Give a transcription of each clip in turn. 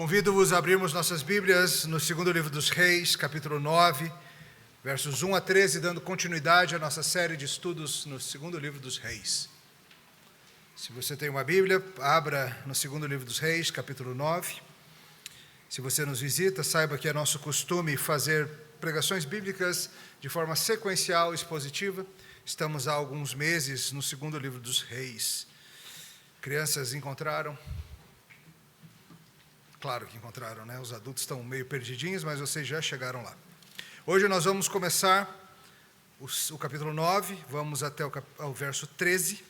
Convido-vos a abrirmos nossas Bíblias no segundo livro dos Reis, capítulo 9, versos 1 a 13, dando continuidade à nossa série de estudos no segundo livro dos Reis. Se você tem uma Bíblia, abra no segundo livro dos Reis, capítulo 9. Se você nos visita, saiba que é nosso costume fazer pregações bíblicas de forma sequencial e expositiva. Estamos há alguns meses no segundo livro dos Reis. Crianças encontraram? Claro que encontraram, né? Os adultos estão meio perdidinhos, mas vocês já chegaram lá. Hoje nós vamos começar o capítulo 9, vamos até o verso 13.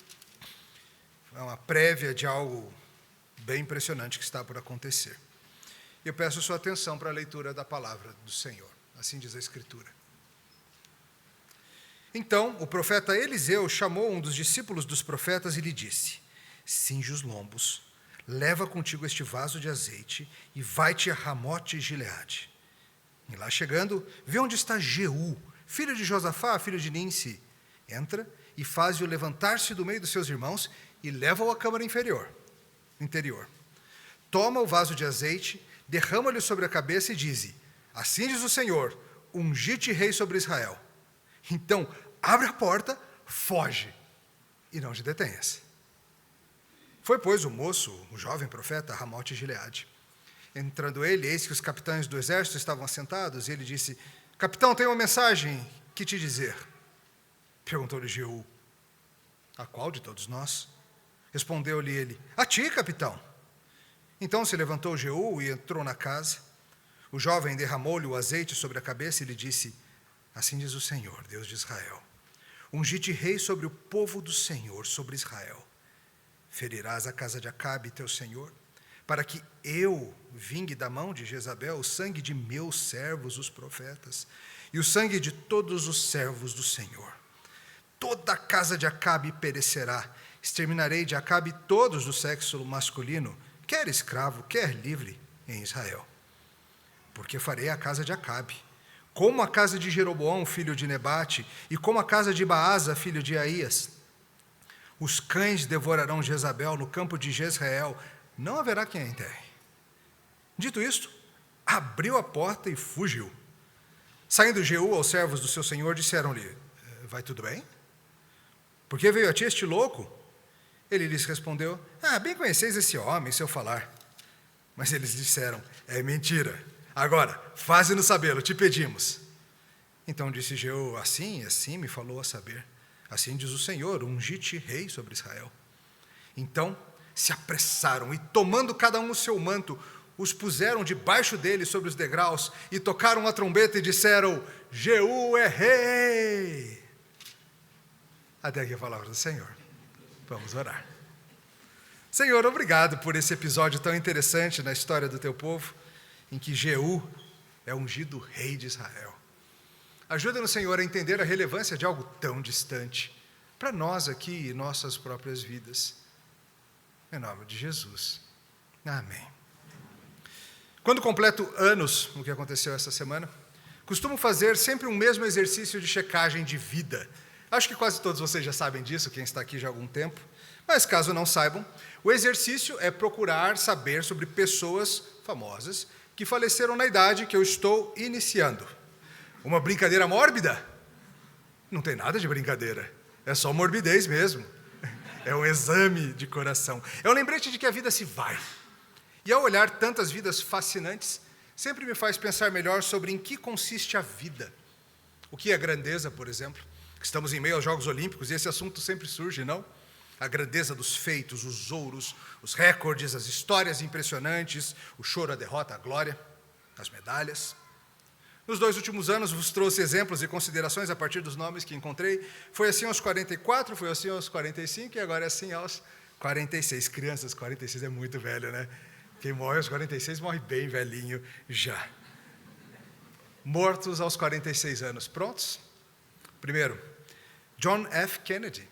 É uma prévia de algo bem impressionante que está por acontecer. Eu peço sua atenção para a leitura da palavra do Senhor. Assim diz a Escritura. Então, o profeta Eliseu chamou um dos discípulos dos profetas e lhe disse: cinge os lombos, leva contigo este vaso de azeite e vai-te a Ramote Gileade. E lá chegando, vê onde está Jeú, filho de Josafá, filho de Ninsi. Entra e faz-o levantar-se do meio dos seus irmãos e leva-o à câmara interior. Toma o vaso de azeite, derrama-lhe sobre a cabeça e dize: assim diz o Senhor, ungi-te rei sobre Israel. Então, abre a porta, foge e não te detenhas. Foi, pois, o moço, o jovem profeta, a Ramote Gileade. Entrando ele, eis que os capitães do exército estavam assentados, e ele disse: capitão, tenho uma mensagem que te dizer. Perguntou-lhe Jeú: a qual de todos nós? Respondeu-lhe ele: a ti, capitão. Então se levantou Jeú e entrou na casa. O jovem derramou-lhe o azeite sobre a cabeça e lhe disse: assim diz o Senhor, Deus de Israel, ungi-te rei sobre o povo do Senhor, sobre Israel. Ferirás a casa de Acabe, teu senhor, para que eu vingue da mão de Jezabel o sangue de meus servos, os profetas, e o sangue de todos os servos do Senhor. Toda a casa de Acabe perecerá. Exterminarei de Acabe todos do sexo masculino, quer escravo, quer livre, em Israel. Porque farei a casa de Acabe como a casa de Jeroboão, filho de Nebate, e como a casa de Baasa, filho de Aías. Os cães devorarão Jezabel no campo de Jezreel, não haverá quem a enterre. Dito isto, abriu a porta e fugiu. Saindo Jeú aos servos do seu senhor, disseram-lhe: vai tudo bem? Por que veio a ti este louco? Ele lhes respondeu: bem conheceis esse homem, seu falar. Mas eles disseram: é mentira. Agora, faze-nos sabê-lo, te pedimos. Então disse Jeú: assim me falou a saber. Assim diz o Senhor, ungi-te rei sobre Israel. Então se apressaram e, tomando cada um o seu manto, os puseram debaixo dele sobre os degraus e tocaram a trombeta e disseram: Jeú é rei. Até aqui a palavra do Senhor. Vamos orar. Senhor, obrigado por esse episódio tão interessante na história do teu povo, em que Jeú é ungido rei de Israel. Ajuda-nos, Senhor, a entender a relevância de algo tão distante para nós aqui e nossas próprias vidas. Em nome de Jesus. Amém. Quando completo anos, o que aconteceu essa semana, costumo fazer sempre um mesmo exercício de checagem de vida. Acho que quase todos vocês já sabem disso, quem está aqui já há algum tempo. Mas caso não saibam, o exercício é procurar saber sobre pessoas famosas que faleceram na idade que eu estou iniciando. Uma brincadeira mórbida? Não tem nada de brincadeira. É só morbidez mesmo. É um exame de coração. É um lembrete de que a vida se vai. E ao olhar tantas vidas fascinantes, sempre me faz pensar melhor sobre em que consiste a vida. O que é grandeza, por exemplo? Estamos em meio aos Jogos Olímpicos e esse assunto sempre surge, não? A grandeza dos feitos, os ouros, os recordes, as histórias impressionantes, o choro, a derrota, a glória, as medalhas. Nos 2 últimos anos, vos trouxe exemplos e considerações a partir dos nomes que encontrei. Foi assim aos 44, foi assim aos 45 e agora é assim aos 46. Crianças, 46 é muito velho, né? Quem morre aos 46 morre bem velhinho já. Mortos aos 46 anos. Prontos? Primeiro, John F. Kennedy,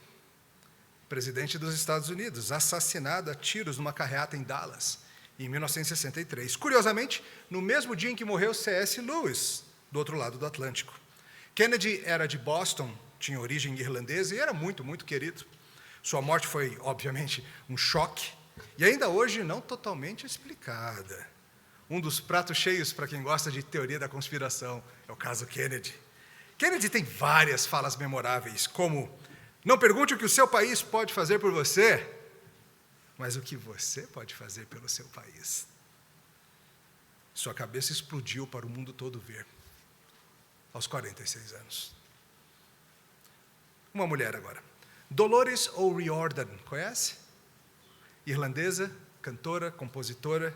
presidente dos Estados Unidos, assassinado a tiros numa carreata em Dallas, em 1963. Curiosamente, no mesmo dia em que morreu C.S. Lewis, do outro lado do Atlântico. Kennedy era de Boston, tinha origem irlandesa e era muito, muito querido. Sua morte foi, obviamente, um choque e ainda hoje não totalmente explicada. um dos pratos cheios para quem gosta de teoria da conspiração é o caso Kennedy. Kennedy tem várias falas memoráveis, como: não pergunte o que o seu país pode fazer por você, mas o que você pode fazer pelo seu país. Sua cabeça explodiu para o mundo todo ver, aos 46 anos. Uma mulher agora. Dolores O'Riordan, conhece? Irlandesa, cantora, compositora,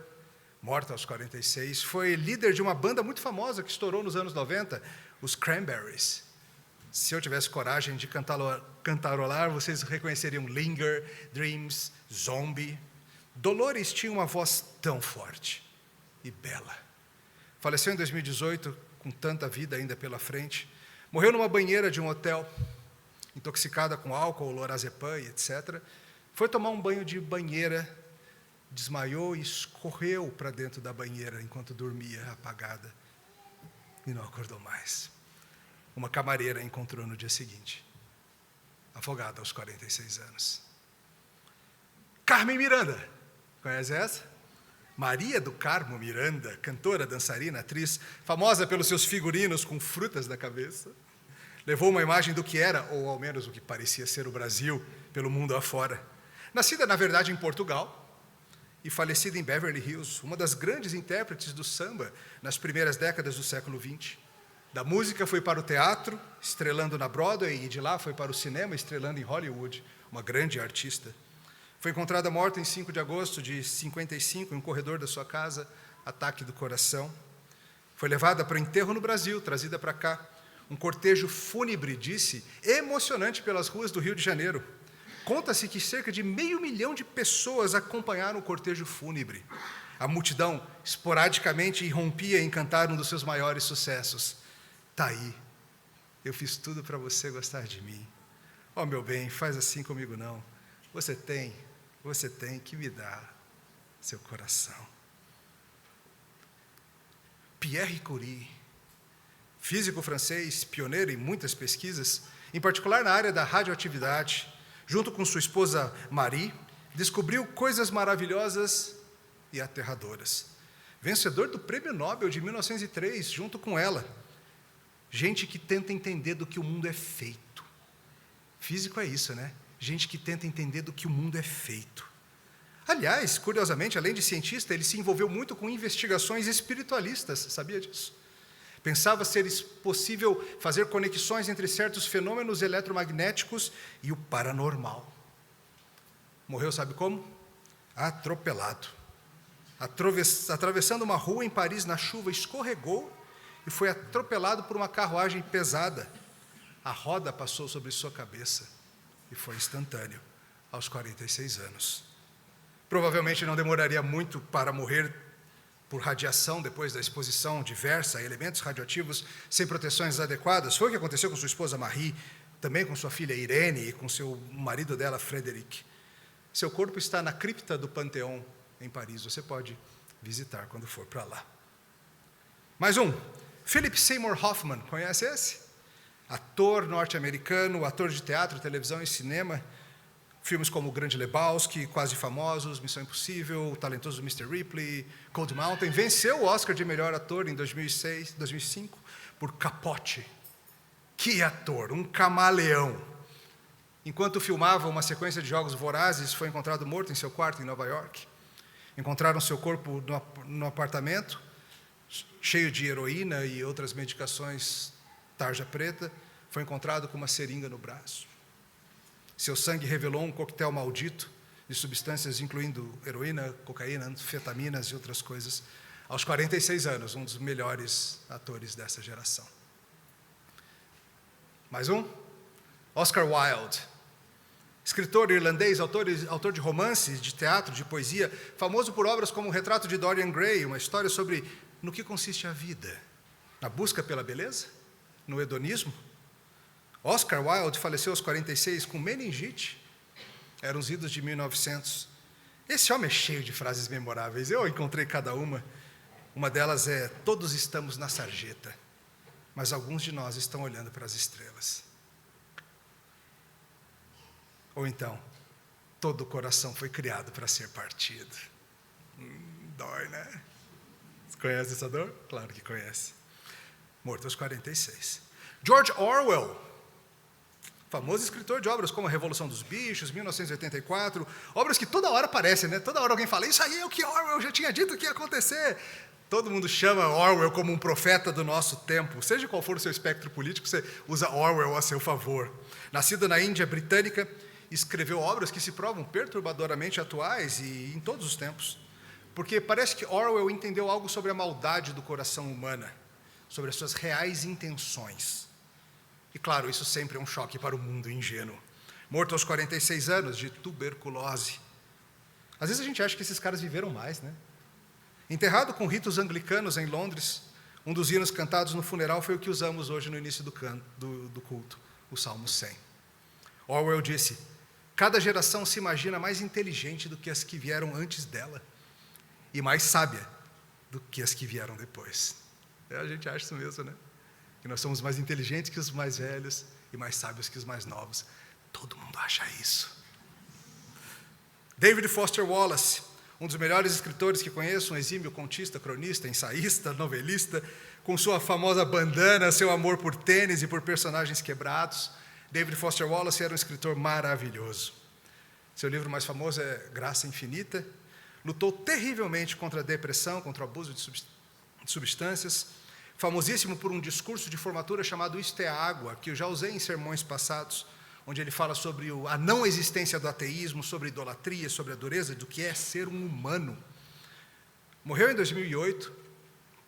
morta aos 46. Foi líder de uma banda muito famosa que estourou nos anos 90, os Cranberries. Se eu tivesse coragem de cantarolar, vocês reconheceriam Linger, Dreams, Zombie. Dolores tinha uma voz tão forte e bela. Faleceu em 2018, com tanta vida ainda pela frente. Morreu numa banheira de um hotel, intoxicada com álcool, lorazepam, etc. Foi tomar um banho de banheira, desmaiou e escorreu para dentro da banheira enquanto dormia, apagada, e não acordou mais. Uma camareira a encontrou no dia seguinte, afogada aos 46 anos. Carmen Miranda, conhece essa? Maria do Carmo Miranda, cantora, dançarina, atriz, famosa pelos seus figurinos com frutas na cabeça, levou uma imagem do que era, ou ao menos o que parecia ser o Brasil, pelo mundo afora. Nascida, na verdade, em Portugal, e falecida em Beverly Hills, uma das grandes intérpretes do samba nas primeiras décadas do século XX. Da música foi para o teatro, estrelando na Broadway, e de lá foi para o cinema, estrelando em Hollywood, uma grande artista. Foi encontrada morta em 5 de agosto de 55, em um corredor da sua casa, ataque do coração. Foi levada para o enterro no Brasil, trazida para cá. Um cortejo fúnebre, disse, emocionante pelas ruas do Rio de Janeiro. Conta-se que cerca de 500 mil de pessoas acompanharam o cortejo fúnebre. A multidão, esporadicamente, irrompia em cantar um dos seus maiores sucessos. Tá aí, eu fiz tudo para você gostar de mim. Oh, meu bem, faz assim comigo não. Você tem que me dar seu coração. Pierre Curie, físico francês, pioneiro em muitas pesquisas, em particular na área da radioatividade, junto com sua esposa Marie, descobriu coisas maravilhosas e aterradoras. Vencedor do Prêmio Nobel de 1903, junto com ela. Gente que tenta entender do que o mundo é feito. Físico é isso, né? Gente que tenta entender do que o mundo é feito. Aliás, curiosamente, além de cientista, ele se envolveu muito com investigações espiritualistas, sabia disso? Pensava ser possível fazer conexões entre certos fenômenos eletromagnéticos e o paranormal. Morreu, sabe como? Atropelado. Atravessando uma rua em Paris na chuva, escorregou e foi atropelado por uma carruagem pesada. A roda passou sobre sua cabeça e foi instantâneo, aos 46 anos. Provavelmente não demoraria muito para morrer por radiação depois da exposição diversa a elementos radioativos sem proteções adequadas. Foi o que aconteceu com sua esposa Marie, também com sua filha Irene e com seu marido dela, Frederic. Seu corpo está na cripta do Panteão, em Paris. Você pode visitar quando for para lá. Mais um. Philip Seymour Hoffman, conhece esse? Ator norte-americano, ator de teatro, televisão e cinema. Filmes como O Grande Lebowski, Quase Famosos, Missão Impossível, O Talentoso Mr. Ripley, Cold Mountain. Venceu o Oscar de melhor ator em 2005 por Capote. Que ator, um camaleão. Enquanto filmava uma sequência de Jogos Vorazes, foi encontrado morto em seu quarto em Nova York. Encontraram seu corpo no apartamento, cheio de heroína e outras medicações tarja preta. Foi encontrado com uma seringa no braço. Seu sangue revelou um coquetel maldito de substâncias incluindo heroína, cocaína, anfetaminas e outras coisas. Aos 46 anos, um dos melhores atores dessa geração. Mais um? Oscar Wilde. Escritor irlandês, autor de romances, de teatro, de poesia, famoso por obras como O Retrato de Dorian Gray, uma história sobre no que consiste a vida. Na busca pela beleza? No hedonismo? Oscar Wilde faleceu aos 46 com meningite. Eram os idos de 1900. Esse homem é cheio de frases memoráveis. Eu encontrei cada uma. Uma delas é: todos estamos na sarjeta, mas alguns de nós estão olhando para as estrelas. Ou então, todo o coração foi criado para ser partido. Dói, né? Conhece essa dor? Claro que conhece. Morto aos 46. George Orwell, famoso escritor de obras como A Revolução dos Bichos, 1984, obras que toda hora aparecem, né? Toda hora alguém fala, isso aí é o que Orwell já tinha dito que ia acontecer. Todo mundo chama Orwell como um profeta do nosso tempo. Seja qual for o seu espectro político, você usa Orwell a seu favor. Nascido na Índia britânica, escreveu obras que se provam perturbadoramente atuais e em todos os tempos. Porque parece que Orwell entendeu algo sobre a maldade do coração humana, sobre as suas reais intenções. E claro, isso sempre é um choque para o mundo ingênuo. Morto aos 46 anos de tuberculose. Às vezes a gente acha que esses caras viveram mais, né? Enterrado com ritos anglicanos em Londres, um dos hinos cantados no funeral foi o que usamos hoje no início do culto, o Salmo 100. Orwell disse, cada geração se imagina mais inteligente do que as que vieram antes dela, e mais sábia do que as que vieram depois. A gente acha isso mesmo, né? Que nós somos mais inteligentes que os mais velhos e mais sábios que os mais novos. Todo mundo acha isso. David Foster Wallace, um dos melhores escritores que conheço, um exímio contista, cronista, ensaísta, novelista, com sua famosa bandana, seu amor por tênis e por personagens quebrados. David Foster Wallace era um escritor maravilhoso. Seu livro mais famoso é Graça Infinita. Lutou terrivelmente contra a depressão, contra o abuso de substâncias, famosíssimo por um discurso de formatura chamado Isto é Água, que eu já usei em sermões passados, onde ele fala sobre a não existência do ateísmo, sobre a idolatria, sobre a dureza do que é ser um humano. Morreu em 2008,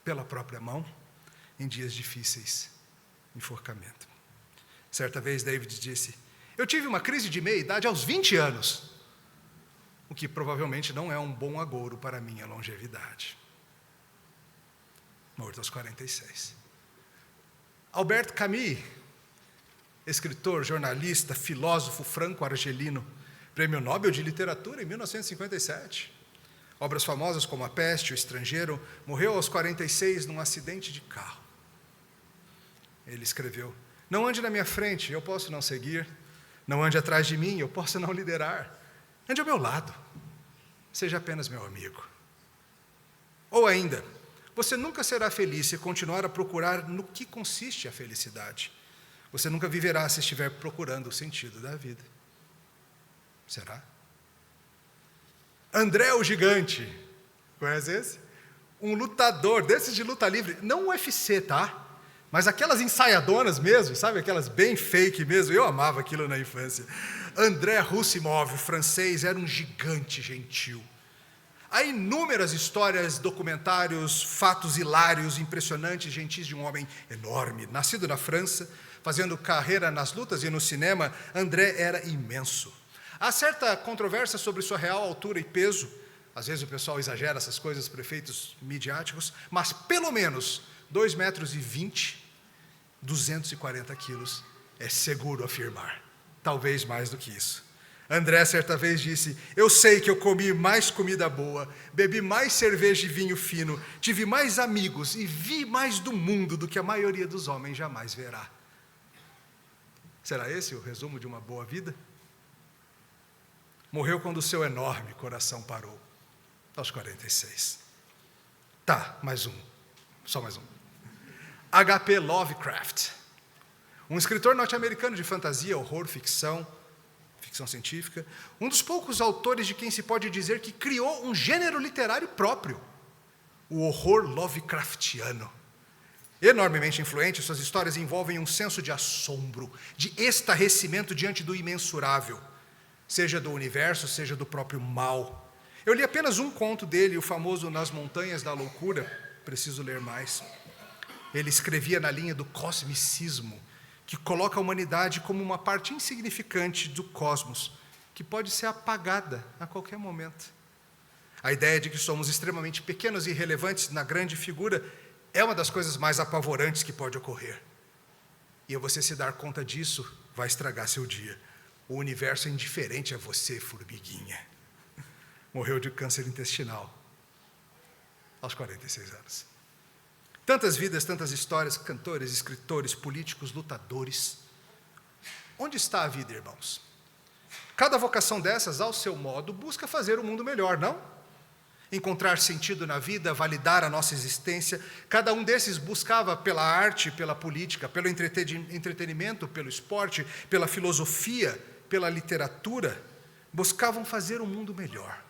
pela própria mão, em dias difíceis, enforcamento. Certa vez David disse, eu tive uma crise de meia-idade aos 20 anos, o que provavelmente não é um bom agouro para a minha longevidade. Morto aos 46. Albert Camus, escritor, jornalista, filósofo franco-argelino, Prêmio Nobel de Literatura em 1957. Obras famosas como A Peste, O Estrangeiro, morreu aos 46 num acidente de carro. Ele escreveu, não ande na minha frente, eu posso não seguir. Não ande atrás de mim, eu posso não liderar. Ande ao meu lado, seja apenas meu amigo. Ou ainda, você nunca será feliz se continuar a procurar no que consiste a felicidade. Você nunca viverá se estiver procurando o sentido da vida. Será? André o Gigante, conhece esse? Um lutador, desses de luta livre, não o UFC, tá? Mas aquelas ensaiadoras mesmo, sabe? Aquelas bem fake mesmo, eu amava aquilo na infância. André Roussimoff, francês, era um gigante gentil. Há inúmeras histórias, documentários, fatos hilários, impressionantes, gentis de um homem enorme. Nascido na França, fazendo carreira nas lutas e no cinema, André era imenso. Há certa controvérsia sobre sua real altura e peso. Às vezes o pessoal exagera essas coisas para efeitos midiáticos, mas pelo menos 2,20 metros, 240 quilos, é seguro afirmar. Talvez mais do que isso. André certa vez disse, eu sei que eu comi mais comida boa, bebi mais cerveja e vinho fino, tive mais amigos e vi mais do mundo do que a maioria dos homens jamais verá. Será esse o resumo de uma boa vida? Morreu quando o seu enorme coração parou, aos 46. Tá, mais um, só mais um. H.P. Lovecraft, um escritor norte-americano de fantasia, horror, ficção científica, um dos poucos autores de quem se pode dizer que criou um gênero literário próprio, o horror Lovecraftiano. Enormemente influente, suas histórias envolvem um senso de assombro, de estarrecimento diante do imensurável, seja do universo, seja do próprio mal. Eu li apenas um conto dele, o famoso Nas Montanhas da Loucura, preciso ler mais. Ele escrevia na linha do cosmicismo, que coloca a humanidade como uma parte insignificante do cosmos, que pode ser apagada a qualquer momento. A ideia de que somos extremamente pequenos e irrelevantes na grande figura é uma das coisas mais apavorantes que pode ocorrer. E você se dar conta disso vai estragar seu dia. O universo é indiferente a você, formiguinha. Morreu de câncer intestinal, aos 46 anos. Tantas vidas, tantas histórias, cantores, escritores, políticos, lutadores. Onde está a vida, irmãos? Cada vocação dessas, ao seu modo, busca fazer o mundo melhor, não? encontrar sentido na vida, validar a nossa existência. Cada um desses buscava pela arte, pela política, pelo entretenimento, pelo esporte, pela filosofia, pela literatura, buscavam fazer um mundo melhor,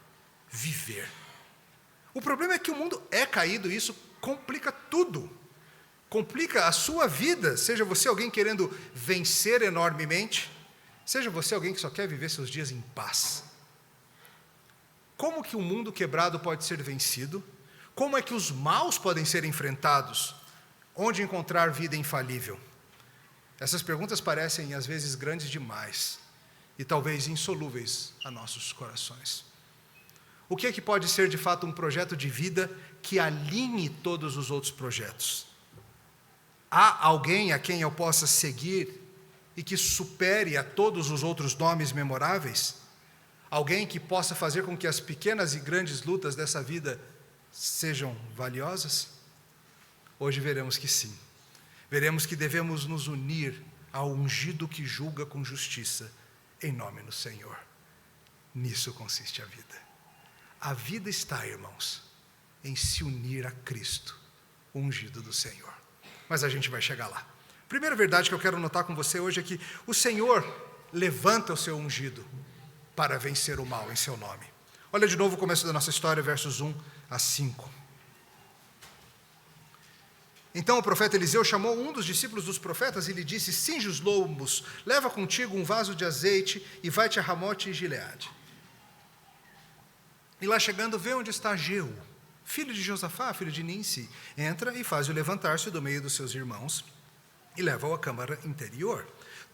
viver. O problema é que o mundo é caído e isso complica tudo. Complica a sua vida, seja você alguém querendo vencer enormemente, seja você alguém que só quer viver seus dias em paz. Como que um mundo quebrado pode ser vencido? Como é que os maus podem ser enfrentados? Onde encontrar vida infalível? Essas perguntas parecem, às vezes, grandes demais e talvez insolúveis a nossos corações. O que é que pode ser, de fato, um projeto de vida que alinhe todos os outros projetos? Há alguém a quem eu possa seguir e que supere a todos os outros nomes memoráveis? Alguém que possa fazer com que as pequenas e grandes lutas dessa vida sejam valiosas? Hoje veremos que sim. Veremos que devemos nos unir ao ungido que julga com justiça, em nome do Senhor. Nisso consiste a vida. A vida está, irmãos, em se unir a Cristo, o ungido do Senhor. Mas a gente vai chegar lá. Primeira verdade que eu quero notar com você hoje é que o Senhor levanta o seu ungido para vencer o mal em seu nome. Olha de novo o começo da nossa história, versos 1 a 5. Então o profeta Eliseu chamou um dos discípulos dos profetas e lhe disse: cinge os lombos, leva contigo um vaso de azeite e vai-te a Ramote e Gileade. E lá chegando, vê onde está Jeú, filho de Josafá, filho de Ninsi. Entra e faz-o levantar-se do meio dos seus irmãos e leva-o à câmara interior.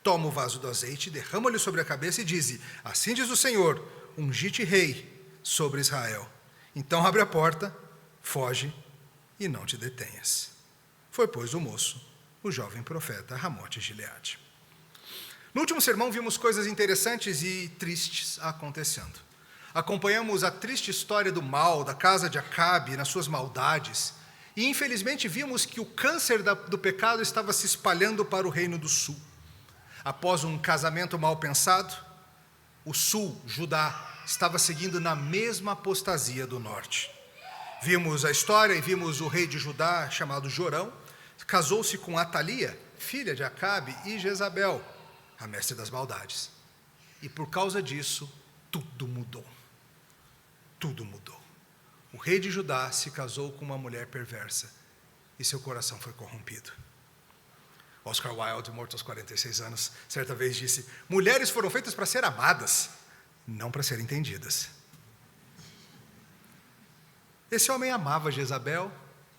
Toma o vaso do azeite, derrama-lhe sobre a cabeça e diz: assim diz o Senhor, ungi-te rei sobre Israel. Então abre a porta, foge e não te detenhas. Foi, pois, o moço, o jovem profeta, a Ramote e Gileade. No último sermão vimos coisas interessantes e tristes acontecendo. Acompanhamos a triste história do mal, da casa de Acabe, nas suas maldades, e infelizmente vimos que o câncer do pecado estava se espalhando para o reino do sul. Após um casamento mal pensado, o sul, Judá, estava seguindo na mesma apostasia do norte. Vimos a história e vimos o rei de Judá, chamado Jorão, casou-se com Atalia, filha de Acabe, e Jezabel, a mestre das maldades. E por causa disso, tudo mudou. Tudo mudou. O rei de Judá se casou com uma mulher perversa e seu coração foi corrompido. Oscar Wilde, morto aos 46 anos, certa vez disse: mulheres foram feitas para ser amadas, não para ser entendidas. Esse homem amava Jezabel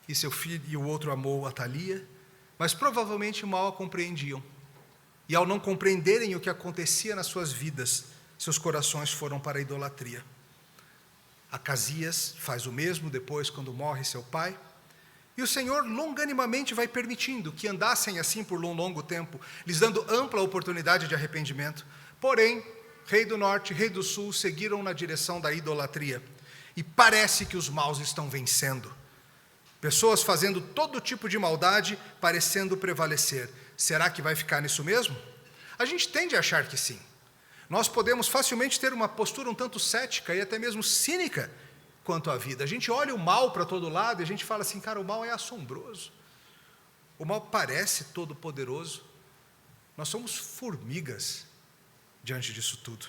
e seu filho, e o outro amou Atalia, mas provavelmente mal a compreendiam. E ao não compreenderem o que acontecia nas suas vidas, seus corações foram para a idolatria. Acasias faz o mesmo depois, quando morre seu pai. E o Senhor longanimamente vai permitindo que andassem assim por um longo tempo, lhes dando ampla oportunidade de arrependimento. Porém, rei do norte, rei do sul, seguiram na direção da idolatria. E parece que os maus estão vencendo. Pessoas fazendo todo tipo de maldade, parecendo prevalecer. Será que vai ficar nisso mesmo? A gente tende a achar que sim. Nós podemos facilmente ter uma postura um tanto cética e até mesmo cínica quanto à vida. A gente olha o mal para todo lado e a gente fala assim: cara, o mal é assombroso. O mal parece todo poderoso. Nós somos formigas diante disso tudo.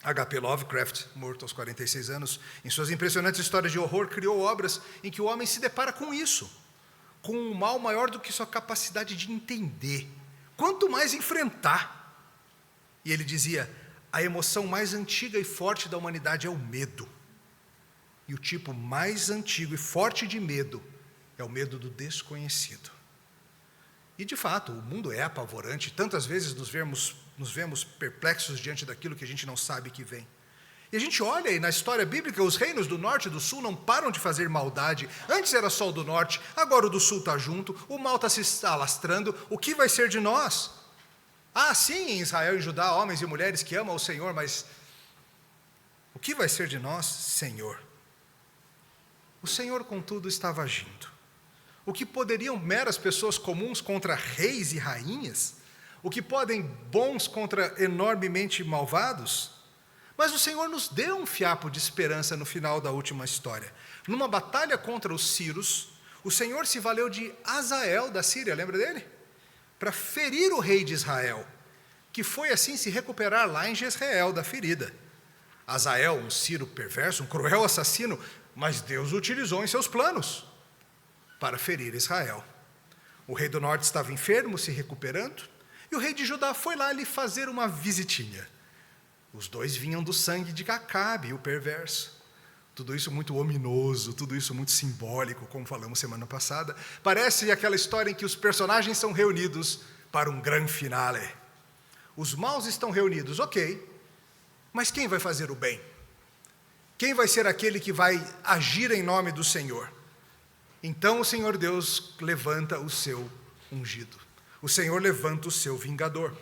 H.P. Lovecraft, morto aos 46 anos, em suas impressionantes histórias de horror, criou obras em que o homem se depara com isso, com um mal maior do que sua capacidade de entender, quanto mais enfrentar. E ele dizia: a emoção mais antiga e forte da humanidade é o medo. E o tipo mais antigo e forte de medo é o medo do desconhecido. E de fato, o mundo é apavorante. Tantas vezes nos vemos perplexos diante daquilo que a gente não sabe que vem. E a gente olha e na história bíblica, os reinos do norte e do sul não param de fazer maldade. Antes era só o do norte, agora o do sul está junto, o mal está se alastrando. O que vai ser de nós? Ah, sim, em Israel e Judá, homens e mulheres que amam o Senhor, mas o que vai ser de nós, Senhor? O Senhor, contudo, estava agindo. O que poderiam meras pessoas comuns contra reis e rainhas? O que podem bons contra enormemente malvados? Mas o Senhor nos deu um fiapo de esperança no final da última história. Numa batalha contra os sírios, o Senhor se valeu de Azael da Síria, lembra dele? Para ferir o rei de Israel, que foi assim se recuperar lá em Jezreel da ferida. Azael, um sírio perverso, um cruel assassino, mas Deus o utilizou em seus planos para ferir Israel. O rei do norte estava enfermo, se recuperando, e o rei de Judá foi lá lhe fazer uma visitinha. Os dois vinham do sangue de Acabe, o perverso. Tudo isso muito ominoso, tudo isso muito simbólico, como falamos semana passada. Parece aquela história em que os personagens são reunidos para um grande finale. Os maus estão reunidos, ok, mas quem vai fazer o bem? Quem vai ser aquele que vai agir em nome do Senhor? Então o Senhor Deus levanta o seu ungido. O Senhor levanta o seu vingador.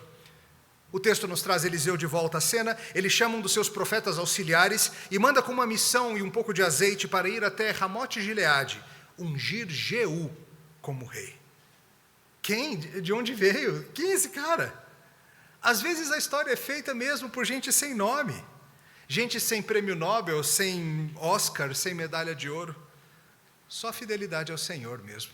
O texto nos traz Eliseu de volta à cena. Ele chama um dos seus profetas auxiliares e manda com uma missão e um pouco de azeite para ir até Ramote Gileade, ungir Jeú como rei. Quem? De onde veio? Quem é esse cara? Às vezes a história é feita mesmo por gente sem nome, gente sem prêmio Nobel, sem Oscar, sem medalha de ouro. Só fidelidade ao Senhor mesmo.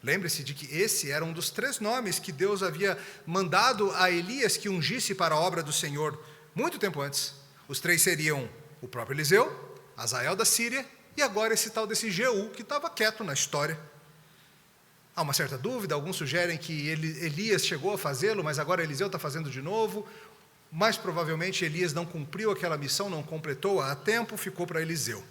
Lembre-se de que esse era um dos 3 nomes que Deus havia mandado a Elias que ungisse para a obra do Senhor, muito tempo antes. Os 3 seriam o próprio Eliseu, Azael da Síria, e agora esse tal desse Jeú, que estava quieto na história. Há uma certa dúvida, alguns sugerem que Elias chegou a fazê-lo, mas agora Eliseu está fazendo de novo. Mais provavelmente Elias não cumpriu aquela missão, não completou-a a tempo, ficou para Eliseu.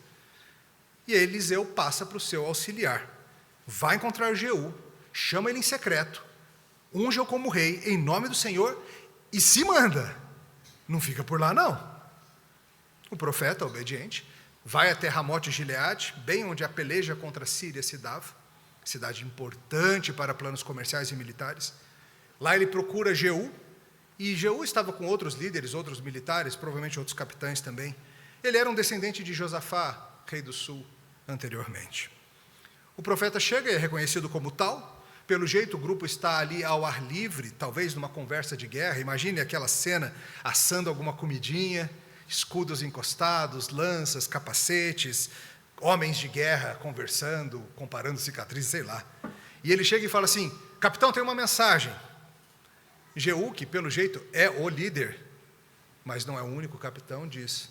E Eliseu passa para o seu auxiliar. Vai encontrar Jeú, chama ele em secreto, unge-o como rei, em nome do Senhor, e se manda. Não fica por lá, não. O profeta, obediente, vai até Ramote Gileade, bem onde a peleja contra a Síria se dava, cidade importante para planos comerciais e militares. Lá ele procura Jeú, e Jeú estava com outros líderes, outros militares, provavelmente outros capitães também. Ele era um descendente de Josafá, rei do sul, anteriormente. O profeta chega e é reconhecido como tal. Pelo jeito, o grupo está ali ao ar livre, talvez numa conversa de guerra. Imagine aquela cena, assando alguma comidinha, escudos encostados, lanças, capacetes, homens de guerra conversando, comparando cicatrizes, sei lá. E ele chega e fala assim: capitão, tem uma mensagem. Jeú, que pelo jeito é o líder, mas não é o único capitão, diz: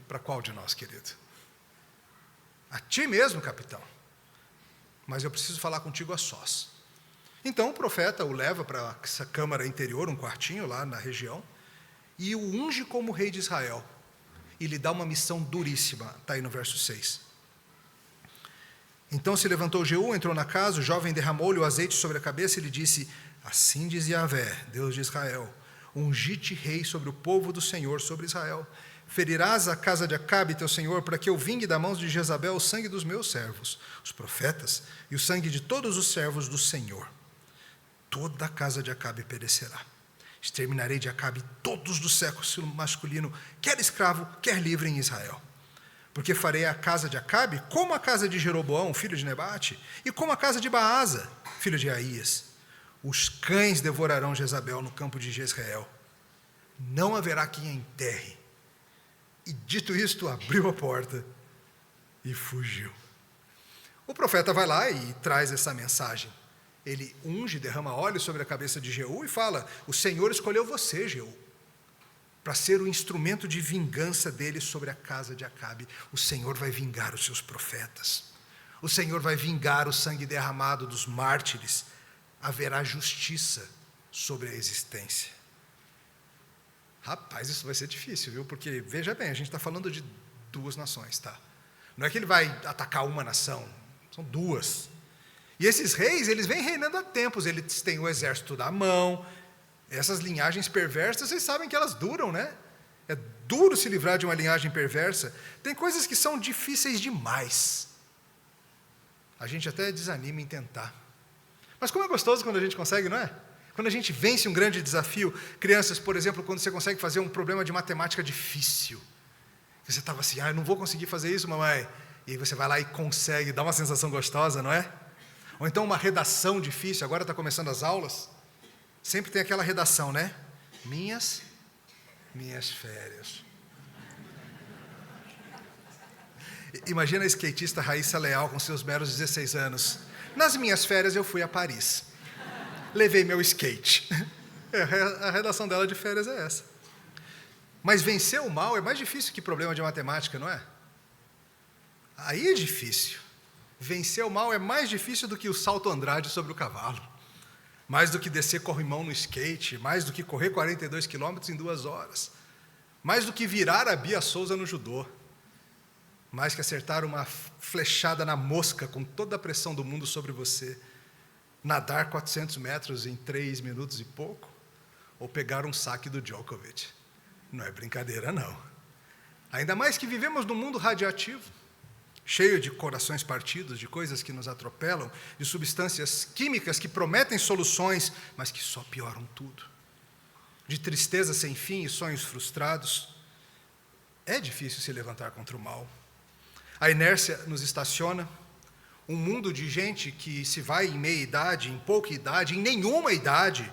para qual de nós, querido? A ti mesmo, capitão. Mas eu preciso falar contigo a sós. Então o profeta o leva para essa câmara interior, um quartinho lá na região, e o unge como rei de Israel. E lhe dá uma missão duríssima, está aí no verso 6. Então se levantou Jeú, entrou na casa, o jovem derramou-lhe o azeite sobre a cabeça e lhe disse: assim diz Yahvé, Deus de Israel, ungi-te rei sobre o povo do Senhor, sobre Israel. Ferirás a casa de Acabe, teu senhor, para que eu vingue da mão de Jezabel o sangue dos meus servos, os profetas, e o sangue de todos os servos do Senhor. Toda a casa de Acabe perecerá. Exterminarei de Acabe todos do sexo masculino, quer escravo, quer livre em Israel. Porque farei a casa de Acabe como a casa de Jeroboão, filho de Nebate, e como a casa de Baasa, filho de Aías. Os cães devorarão Jezabel no campo de Jezreel. Não haverá quem a enterre. E dito isto, abriu a porta e fugiu. O profeta vai lá e traz essa mensagem. Ele unge, derrama óleo sobre a cabeça de Jeú e fala: o Senhor escolheu você, Jeú, para ser o instrumento de vingança dele sobre a casa de Acabe. O Senhor vai vingar os seus profetas. O Senhor vai vingar o sangue derramado dos mártires. Haverá justiça sobre a existência. Rapaz, isso vai ser difícil, viu? Porque, veja bem, a gente está falando de 2 nações, tá? Não é que ele vai atacar uma nação, são 2. E esses reis, eles vêm reinando há tempos, eles têm o exército da mão. Essas linhagens perversas, vocês sabem que elas duram, né? É duro se livrar de uma linhagem perversa. Tem coisas que são difíceis demais. A gente até desanima em tentar. Mas como é gostoso quando a gente consegue, não é? Quando a gente vence um grande desafio. Crianças, por exemplo, quando você consegue fazer um problema de matemática difícil. Você estava assim: eu não vou conseguir fazer isso, mamãe. E aí você vai lá e consegue, dá uma sensação gostosa, não é? Ou então uma redação difícil, agora está começando as aulas. Sempre tem aquela redação, né? Minhas férias. Imagina a skatista Raíssa Leal com seus meros 16 anos. Nas minhas férias eu fui a Paris. Levei meu skate. A redação dela de férias é essa. Mas vencer o mal é mais difícil que problema de matemática, não é? Aí é difícil. Vencer o mal é mais difícil do que o salto Andrade sobre o cavalo. Mais do que descer corrimão no skate, mais do que correr 42 quilômetros em 2 horas. Mais do que virar a Bia Souza no judô. Mais que acertar uma flechada na mosca com toda a pressão do mundo sobre você. Nadar 400 metros em 3 minutos e pouco. Ou pegar um saque do Djokovic. Não é brincadeira, não. Ainda mais que vivemos num mundo radiativo, cheio de corações partidos, de coisas que nos atropelam, de substâncias químicas que prometem soluções, mas que só pioram tudo. De tristeza sem fim e sonhos frustrados. É difícil se levantar contra o mal. A inércia nos estaciona. Um mundo de gente que se vai em meia idade, em pouca idade, em nenhuma idade.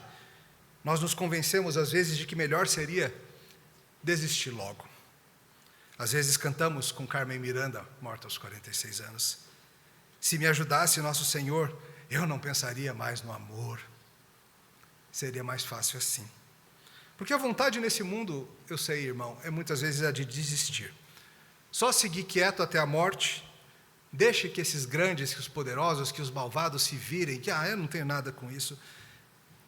Nós nos convencemos, às vezes, de que melhor seria desistir logo. Às vezes cantamos com Carmen Miranda, morta aos 46 anos. Se me ajudasse nosso Senhor, eu não pensaria mais no amor. Seria mais fácil assim. Porque a vontade nesse mundo, eu sei, irmão, é muitas vezes a de desistir. Só seguir quieto até a morte, deixe que esses grandes, que os poderosos, que os malvados se virem, que eu não tenho nada com isso,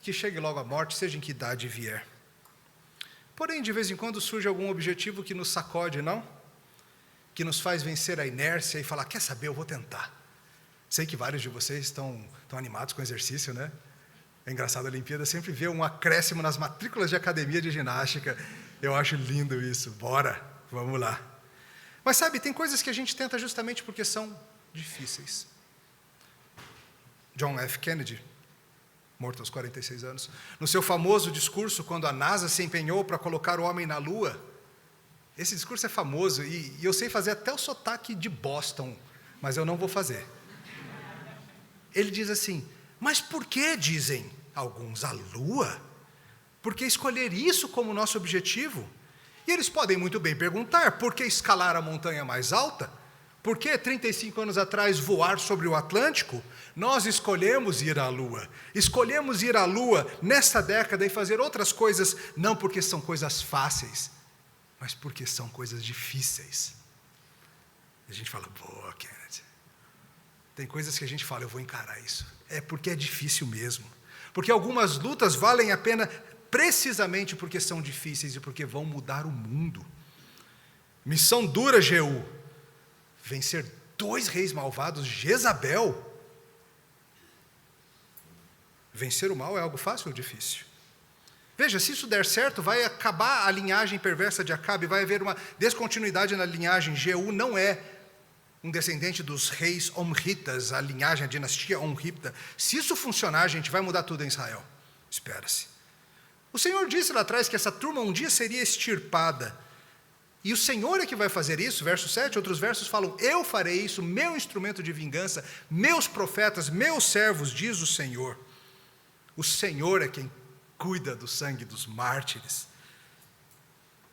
que chegue logo a morte, seja em que idade vier. Porém, de vez em quando surge algum objetivo que nos sacode, não? Que nos faz vencer a inércia e falar, quer saber, eu vou tentar. Sei que vários de vocês estão animados com o exercício, né? É engraçado, a Olimpíada sempre vê um acréscimo nas matrículas de academia de ginástica. Eu acho lindo isso. Bora, vamos lá. Mas sabe, tem coisas que a gente tenta justamente porque são difíceis. John F. Kennedy, morto aos 46 anos, no seu famoso discurso, quando a NASA se empenhou para colocar o homem na Lua, esse discurso é famoso, e eu sei fazer até o sotaque de Boston, mas eu não vou fazer. Ele diz assim, mas por que, dizem alguns, a Lua? Por que escolher isso como nosso objetivo? E eles podem muito bem perguntar, por que escalar a montanha mais alta? Por que 35 anos atrás voar sobre o Atlântico? Nós escolhemos ir à Lua. Escolhemos ir à Lua nesta década e fazer outras coisas, não porque são coisas fáceis, mas porque são coisas difíceis. E a gente fala, boa, Kennedy. Tem coisas que a gente fala, eu vou encarar isso. É porque é difícil mesmo. Porque algumas lutas valem a pena precisamente porque são difíceis e porque vão mudar o mundo. Missão dura, Jeú. Vencer 2 reis malvados, Jezabel. Vencer o mal é algo fácil ou difícil? Veja, se isso der certo, vai acabar a linhagem perversa de Acabe, vai haver uma descontinuidade na linhagem. Jeú não é um descendente dos reis omritas, a linhagem, a dinastia omrita. Se isso funcionar, a gente vai mudar tudo em Israel. Espera-se. O Senhor disse lá atrás que essa turma um dia seria extirpada. E o Senhor é que vai fazer isso, verso 7, outros versos falam, eu farei isso, meu instrumento de vingança, meus profetas, meus servos, diz o Senhor. O Senhor é quem cuida do sangue dos mártires.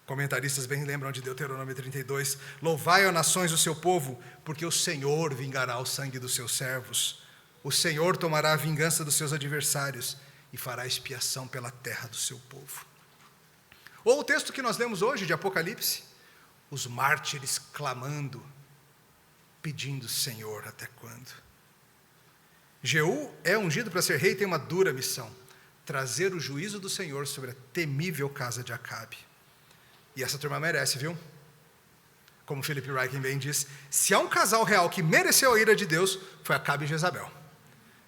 Comentaristas bem lembram de Deuteronômio 32, louvai, ó nações, o seu povo, porque o Senhor vingará o sangue dos seus servos. O Senhor tomará a vingança dos seus adversários e fará expiação pela terra do seu povo. Ou o texto que nós lemos hoje, de Apocalipse, os mártires clamando, pedindo, Senhor, até quando? Jeú é ungido para ser rei e tem uma dura missão, trazer o juízo do Senhor sobre a temível casa de Acabe. E essa turma merece, viu? Como Philip Ryken bem diz, se há um casal real que mereceu a ira de Deus, foi Acabe e Jezabel,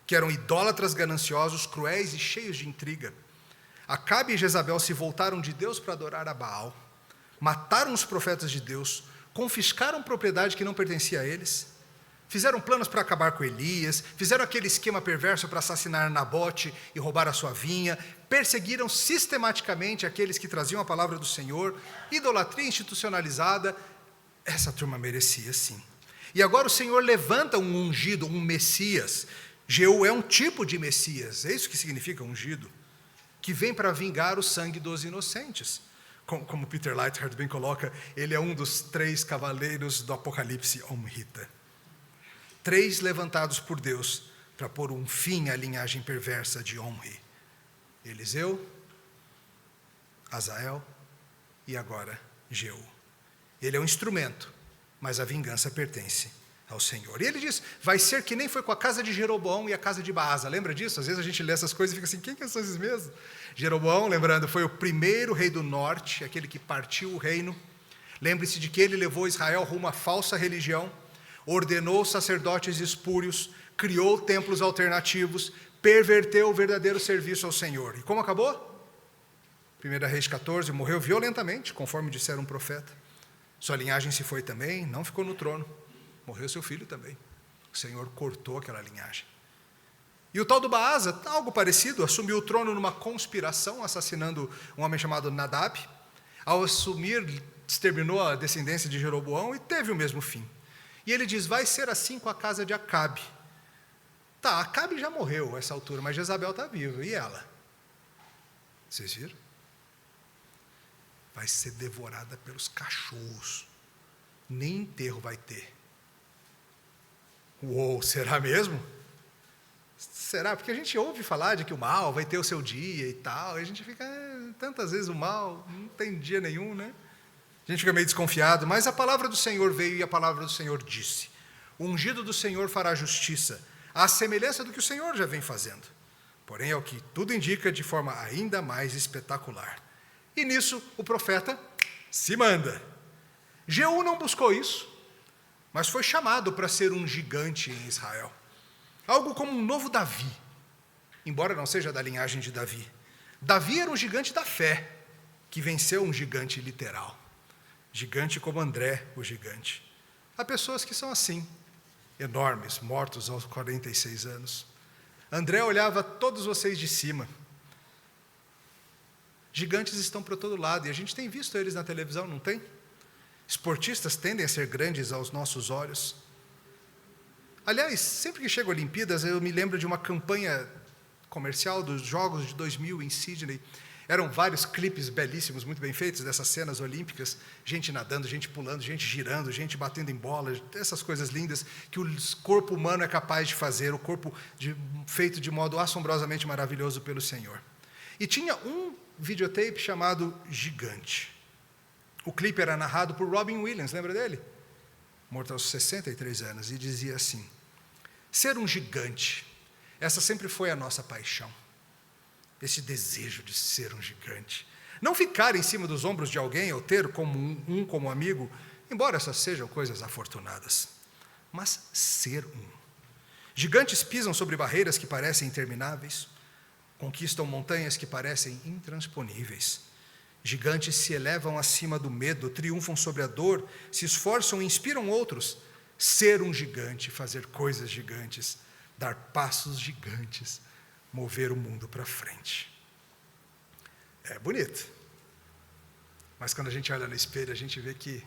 que eram idólatras gananciosos, cruéis e cheios de intriga. Acabe e Jezabel se voltaram de Deus para adorar a Baal, mataram os profetas de Deus, confiscaram propriedade que não pertencia a eles, fizeram planos para acabar com Elias, fizeram aquele esquema perverso para assassinar Nabote e roubar a sua vinha, perseguiram sistematicamente aqueles que traziam a palavra do Senhor, idolatria institucionalizada. Essa turma merecia sim. E agora o Senhor levanta um ungido, um Messias. Jeú é um tipo de Messias, é isso que significa ungido, que vem para vingar o sangue dos inocentes. Como Peter Leithart bem coloca, ele é um dos 3 cavaleiros do Apocalipse Omrita. 3 levantados por Deus para pôr um fim à linhagem perversa de Omri. Eliseu, Azael e agora Jeú. Ele é um instrumento, mas a vingança pertence ao Senhor. E ele diz, vai ser que nem foi com a casa de Jeroboão e a casa de Baasa. Lembra disso? Às vezes a gente lê essas coisas e fica assim, quem que são esses mesmos? Jeroboão, lembrando, foi o primeiro rei do norte, aquele que partiu o reino. Lembre-se de que ele levou Israel rumo à falsa religião, ordenou sacerdotes espúrios, criou templos alternativos, perverteu o verdadeiro serviço ao Senhor. E como acabou? 1 Reis 14, morreu violentamente, conforme disseram um profeta. Sua linhagem se foi também, não ficou no trono. Morreu seu filho também. O Senhor cortou aquela linhagem. E o tal do Baasa, algo parecido, assumiu o trono numa conspiração, assassinando um homem chamado Nadab. Ao assumir, exterminou a descendência de Jeroboão e teve o mesmo fim. E ele diz, vai ser assim com a casa de Acabe. Tá, Acabe já morreu a essa altura, mas Jezabel está viva. E ela? Vocês viram? Vai ser devorada pelos cachorros. Nem enterro vai ter. Uou, será mesmo? Será? Porque a gente ouve falar de que o mal vai ter o seu dia e tal, e a gente fica, tantas vezes o mal, não tem dia nenhum, né? A gente fica meio desconfiado, mas a palavra do Senhor veio e a palavra do Senhor disse, o ungido do Senhor fará justiça, à semelhança do que o Senhor já vem fazendo. Porém, é o que tudo indica de forma ainda mais espetacular. E nisso, o profeta se manda. Jeú não buscou isso, mas foi chamado para ser um gigante em Israel. Algo como um novo Davi, embora não seja da linhagem de Davi. Davi era um gigante da fé, que venceu um gigante literal. Gigante como André, o gigante. Há pessoas que são assim, enormes, mortos aos 46 anos. André olhava todos vocês de cima. Gigantes estão para todo lado, e a gente tem visto eles na televisão, não tem? Esportistas tendem a ser grandes aos nossos olhos. Aliás, sempre que chego a Olimpíadas, eu me lembro de uma campanha comercial dos Jogos de 2000 em Sydney. Eram vários clipes belíssimos, muito bem feitos, dessas cenas olímpicas. Gente nadando, gente pulando, gente girando, gente batendo em bola, essas coisas lindas que o corpo humano é capaz de fazer, o corpo feito de modo assombrosamente maravilhoso pelo Senhor. E tinha um videotape chamado Gigante. O clipe era narrado por Robin Williams, lembra dele? Morto aos 63 anos, e dizia assim, ser um gigante, essa sempre foi a nossa paixão, esse desejo de ser um gigante, não ficar em cima dos ombros de alguém, ou ter como como amigo, embora essas sejam coisas afortunadas, mas ser um. Gigantes pisam sobre barreiras que parecem intermináveis, conquistam montanhas que parecem intransponíveis. Gigantes se elevam acima do medo, triunfam sobre a dor, se esforçam e inspiram outros. Ser um gigante, fazer coisas gigantes, dar passos gigantes, mover o mundo para frente. É bonito. Mas quando a gente olha no espelho, a gente vê que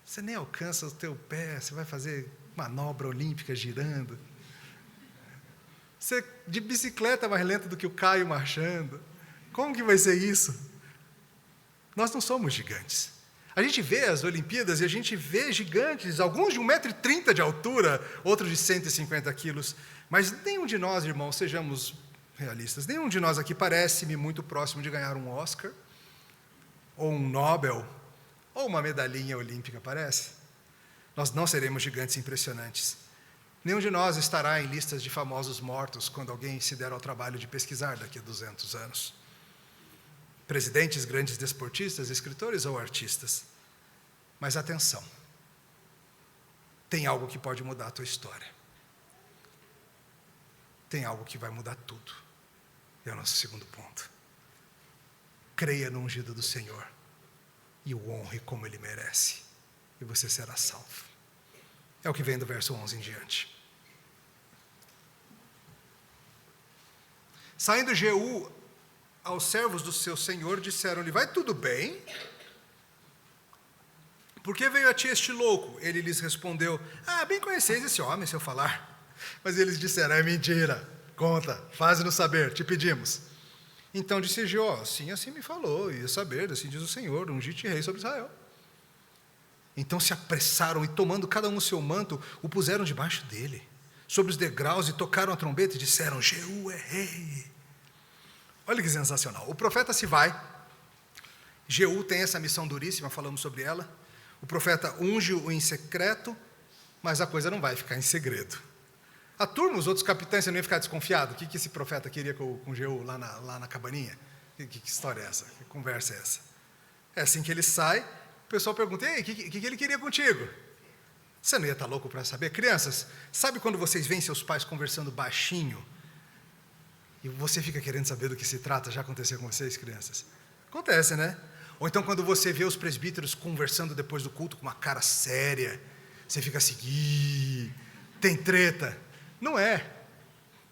você nem alcança o teu pé, você vai fazer manobra olímpica girando. Você de bicicleta mais lento do que o Caio marchando. Como que vai ser isso? Nós não somos gigantes. A gente vê as Olimpíadas e a gente vê gigantes, alguns de 1,30 m de altura, outros de 150 quilos, mas nenhum de nós, irmãos, sejamos realistas, nenhum de nós aqui parece-me muito próximo de ganhar um Oscar, ou um Nobel, ou uma medalhinha olímpica, parece? Nós não seremos gigantes impressionantes. Nenhum de nós estará em listas de famosos mortos quando alguém se der ao trabalho de pesquisar daqui a 200 anos. Presidentes, grandes desportistas, escritores ou artistas. Mas atenção, tem algo que pode mudar a tua história. Tem algo que vai mudar tudo. É o nosso segundo ponto. Creia no ungido do Senhor e o honre como ele merece, e você será salvo. É o que vem do verso 11 em diante. Saindo Jeú aos servos do seu senhor, disseram-lhe, vai tudo bem? Por que veio a ti este louco? Ele lhes respondeu, bem conheceis esse homem, se eu falar. Mas eles disseram, é mentira, conta, faze-nos saber, te pedimos. Então disse Jeú: assim me falou, e saber, assim diz o Senhor, ungir-te rei sobre Israel. Então se apressaram e, tomando cada um o seu manto, o puseram debaixo dele, sobre os degraus, e tocaram a trombeta e disseram: Jeú é rei. Olha que sensacional. O profeta se vai. Jeú tem essa missão duríssima, falamos sobre ela. O profeta unge-o em secreto, mas a coisa não vai ficar em segredo. A turma, os outros capitães, você não ia ficar desconfiado? O que esse profeta queria com Jeú lá na cabaninha? Que história é essa? Que conversa é essa? É assim que ele sai, o pessoal pergunta: ei, o que ele queria contigo? Você não ia estar louco para saber? Crianças, sabe quando vocês veem seus pais conversando baixinho e você fica querendo saber do que se trata? Já aconteceu com vocês, crianças? Acontece, né? Ou então quando você vê os presbíteros conversando depois do culto com uma cara séria, você fica assim: ih, tem treta. Não é.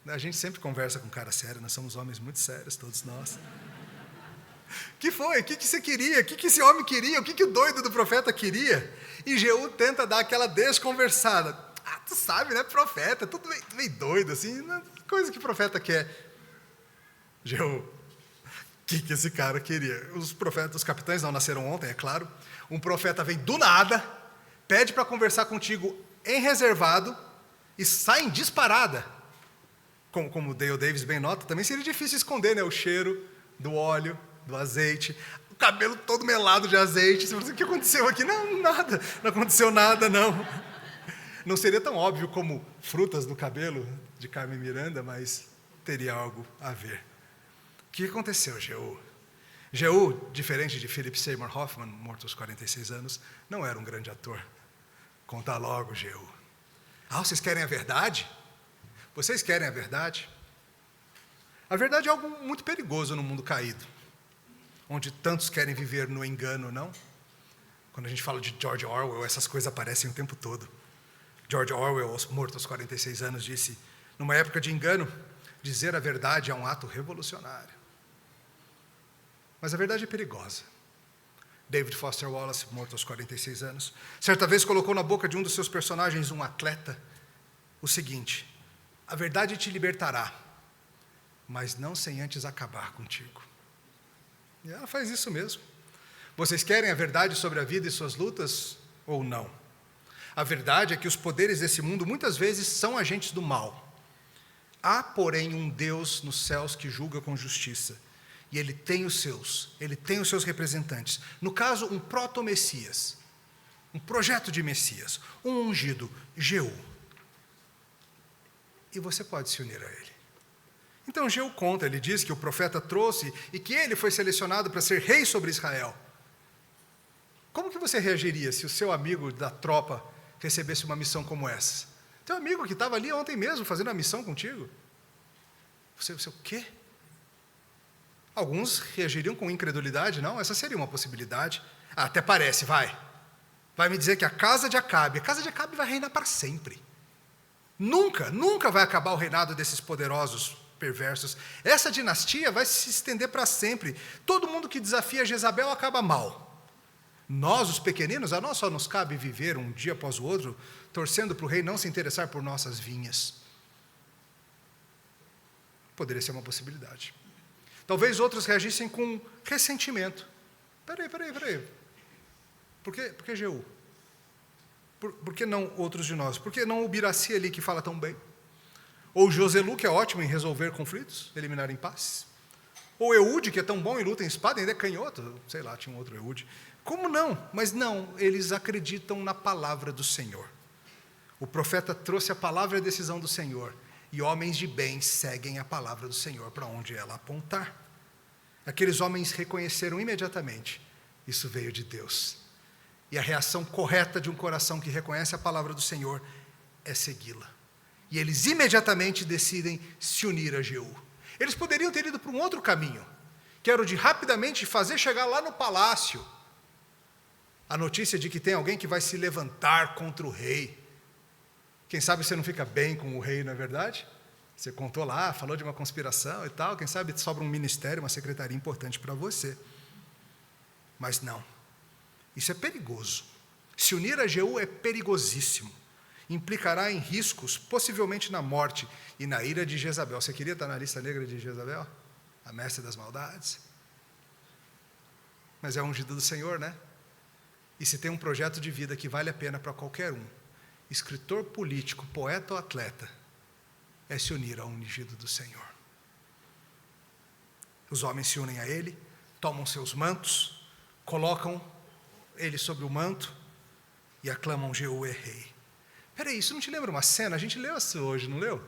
A gente sempre conversa com cara séria, nós somos homens muito sérios, todos nós. O que foi? O que você queria? O que esse homem queria? O que o doido do profeta queria? E Jeú tenta dar aquela desconversada. Tu sabe, né, profeta, tudo meio doido, assim, coisa que profeta quer. Jeú, o que esse cara queria? Os profetas, os capitães não nasceram ontem, é claro. Um profeta vem do nada, pede para conversar contigo em reservado e sai em disparada. Como o Dale Davis bem nota, também seria difícil esconder, né, o cheiro do óleo, do azeite, o cabelo todo melado de azeite. Você fala assim: o que aconteceu aqui? Não, nada, não aconteceu nada, não. Não seria tão óbvio como Frutas do Cabelo, de Carmen Miranda, mas teria algo a ver. O que aconteceu, Jeú? Jeú, diferente de Philip Seymour Hoffman, morto aos 46 anos, não era um grande ator. Conta logo, Jeú. Vocês querem a verdade? Vocês querem a verdade? A verdade é algo muito perigoso no mundo caído, onde tantos querem viver no engano, não? Quando a gente fala de George Orwell, essas coisas aparecem o tempo todo. George Orwell, morto aos 46 anos, disse: numa época de engano, dizer a verdade é um ato revolucionário. Mas a verdade é perigosa. David Foster Wallace, morto aos 46 anos, certa vez colocou na boca de um dos seus personagens, um atleta, o seguinte: a verdade te libertará, mas não sem antes acabar contigo. E ela faz isso mesmo. Vocês querem a verdade sobre a vida e suas lutas ou não? A verdade é que os poderes desse mundo muitas vezes são agentes do mal. Há, porém, um Deus nos céus que julga com justiça. E ele tem os seus representantes. No caso, um proto-Messias, um projeto de Messias, um ungido, Jeú. E você pode se unir a ele. Então Jeú conta, ele diz que o profeta trouxe e que ele foi selecionado para ser rei sobre Israel. Como que você reagiria se o seu amigo da tropa recebesse uma missão como essa? Teu amigo que estava ali ontem mesmo fazendo a missão contigo. Você o quê? Alguns reagiriam com incredulidade. Não, essa seria uma possibilidade. Até parece, vai me dizer que a casa de Acabe vai reinar para sempre. Nunca vai acabar o reinado desses poderosos perversos. Essa dinastia vai se estender para sempre. Todo mundo que desafia Jezabel acaba mal. Nós, os pequeninos, a nós só nos cabe viver um dia após o outro, torcendo para o rei não se interessar por nossas vinhas. Poderia ser uma possibilidade. Talvez outros reagissem com ressentimento. Peraí. Por que Jeú? Por que não outros de nós? Por que não o Biraci ali que fala tão bem? Ou Joselu, que é ótimo em resolver conflitos, eliminar impasses? Ou Eude, que é tão bom em luta em espada, ainda é canhoto? Sei lá, tinha um outro Eude. Como não? Mas não, eles acreditam na palavra do Senhor. O profeta trouxe a palavra e a decisão do Senhor. E homens de bem seguem a palavra do Senhor para onde ela apontar. Aqueles homens reconheceram imediatamente: isso veio de Deus. E a reação correta de um coração que reconhece a palavra do Senhor é segui-la. E eles imediatamente decidem se unir a Jeú. Eles poderiam ter ido para um outro caminho, que era o de rapidamente fazer chegar lá no palácio a notícia de que tem alguém que vai se levantar contra o rei. Quem sabe você não fica bem com o rei, não é verdade? Você contou lá, falou de uma conspiração e tal, quem sabe sobra um ministério, uma secretaria importante para você. Mas não, isso é perigoso. Se unir a Jeú é perigosíssimo. Implicará em riscos, possivelmente na morte e na ira de Jezabel. Você queria estar na lista negra de Jezabel? a mestre das maldades. Mas é ungido do Senhor, né? E se tem um projeto de vida que vale a pena para qualquer um, escritor político, poeta ou atleta, é se unir ao ungido do Senhor. Os homens se unem a ele, tomam seus mantos, colocam ele sobre o manto e aclamam Jeú é rei. Peraí, isso não te lembra uma cena? A gente leu isso hoje, não leu?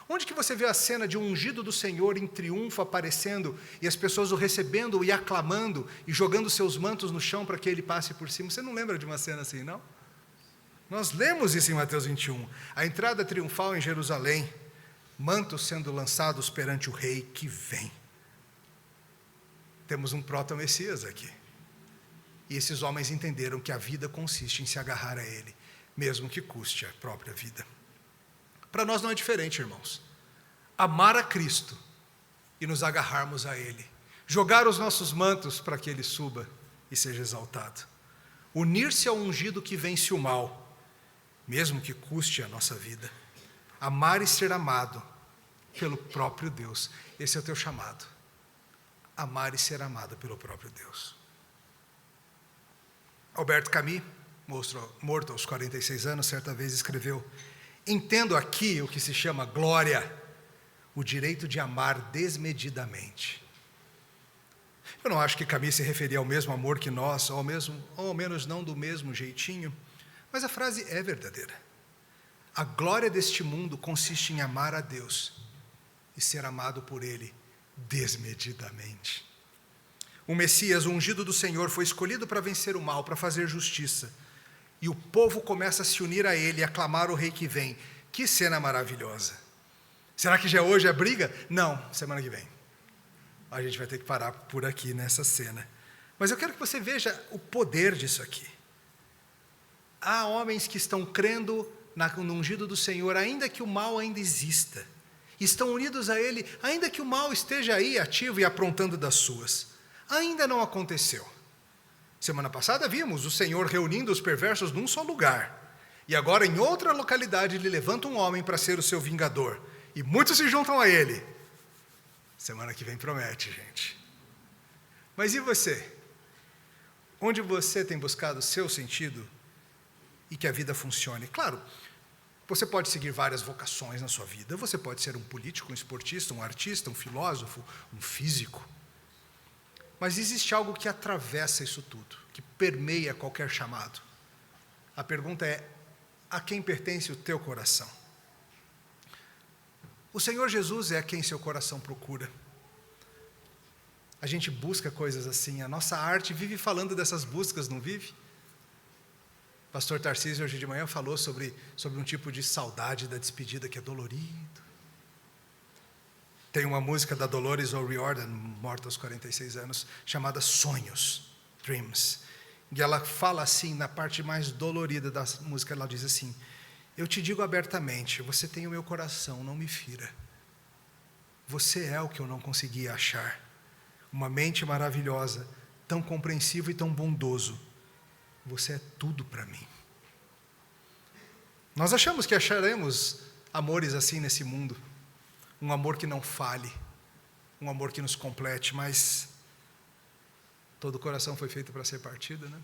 Onde que você vê a cena de um ungido do Senhor em triunfo aparecendo e as pessoas o recebendo e aclamando e jogando seus mantos no chão para que ele passe por cima? Você não lembra de uma cena assim, não? Nós lemos isso em Mateus 21. A entrada triunfal em Jerusalém, mantos sendo lançados perante o rei que vem. Temos um proto-messias aqui. E esses homens entenderam que a vida consiste em se agarrar a ele, mesmo que custe a própria vida. Para nós não é diferente, irmãos. Amar a Cristo e nos agarrarmos a ele. Jogar os nossos mantos para que ele suba e seja exaltado. Unir-se ao ungido que vence o mal, mesmo que custe a nossa vida. Amar e ser amado pelo próprio Deus. Esse é o teu chamado. Amar e ser amado pelo próprio Deus. Albert Camus, morto aos 46 anos, certa vez escreveu: entendo aqui o que se chama glória, o direito de amar desmedidamente. Eu não acho que Camus se referia ao mesmo amor que nós, ou ao menos não do mesmo jeitinho, mas a frase é verdadeira. A glória deste mundo consiste em amar a Deus e ser amado por Ele desmedidamente. O Messias, o ungido do Senhor, foi escolhido para vencer o mal, para fazer justiça. E o povo começa a se unir a ele e aclamar o rei que vem. Que cena maravilhosa. Será que já hoje é briga? Não, semana que vem. A gente vai ter que parar por aqui nessa cena. Mas eu quero que você veja o poder disso aqui. Há homens que estão crendo no ungido do Senhor, ainda que o mal ainda exista. Estão unidos a ele, ainda que o mal esteja aí ativo e aprontando das suas. Ainda não aconteceu. Semana passada vimos o Senhor reunindo os perversos num só lugar. E agora em outra localidade ele levanta um homem para ser o seu vingador. E muitos se juntam a ele. Semana que vem promete, gente. Mas e você? Onde você tem buscado o seu sentido e que a vida funcione? Claro, você pode seguir várias vocações na sua vida. Você pode ser um político, um esportista, um artista, um filósofo, um físico. Mas existe algo que atravessa isso tudo, que permeia qualquer chamado. A pergunta é: a quem pertence o teu coração? O Senhor Jesus é a quem seu coração procura. A gente busca coisas assim, a nossa arte vive falando dessas buscas, não vive? O pastor Tarcísio hoje de manhã falou sobre um tipo de saudade da despedida que é dolorido. Tem uma música da Dolores O'Riordan, morta aos 46 anos, chamada Sonhos, Dreams. E ela fala assim, na parte mais dolorida da música, ela diz assim: eu te digo abertamente, você tem o meu coração, não me fira. Você é o que eu não conseguia achar. Uma mente maravilhosa, tão compreensivo e tão bondoso. Você é tudo para mim. Nós achamos que acharemos amores assim nesse mundo. Um amor que não fale, um amor que nos complete, mas todo coração foi feito para ser partido, né?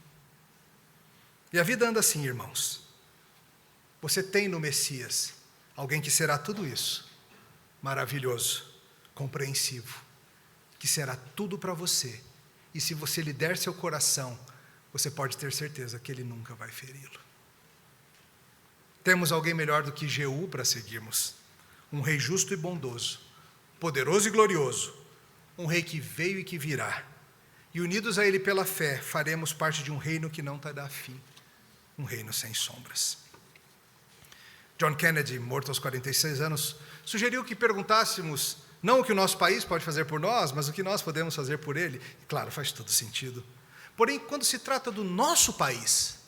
E a vida anda assim, irmãos. Você tem no Messias alguém que será tudo isso, maravilhoso, compreensivo, que será tudo para você. E se você lhe der seu coração, você pode ter certeza que ele nunca vai feri-lo. Temos alguém melhor do que Jeú para seguirmos. Um rei justo e bondoso, poderoso e glorioso, um rei que veio e que virá. E unidos a ele pela fé, faremos parte de um reino que não terá fim, um reino sem sombras. John Kennedy, morto aos 46 anos, sugeriu que perguntássemos não o que o nosso país pode fazer por nós, mas o que nós podemos fazer por ele. E claro, faz todo sentido. Porém, quando se trata do nosso país,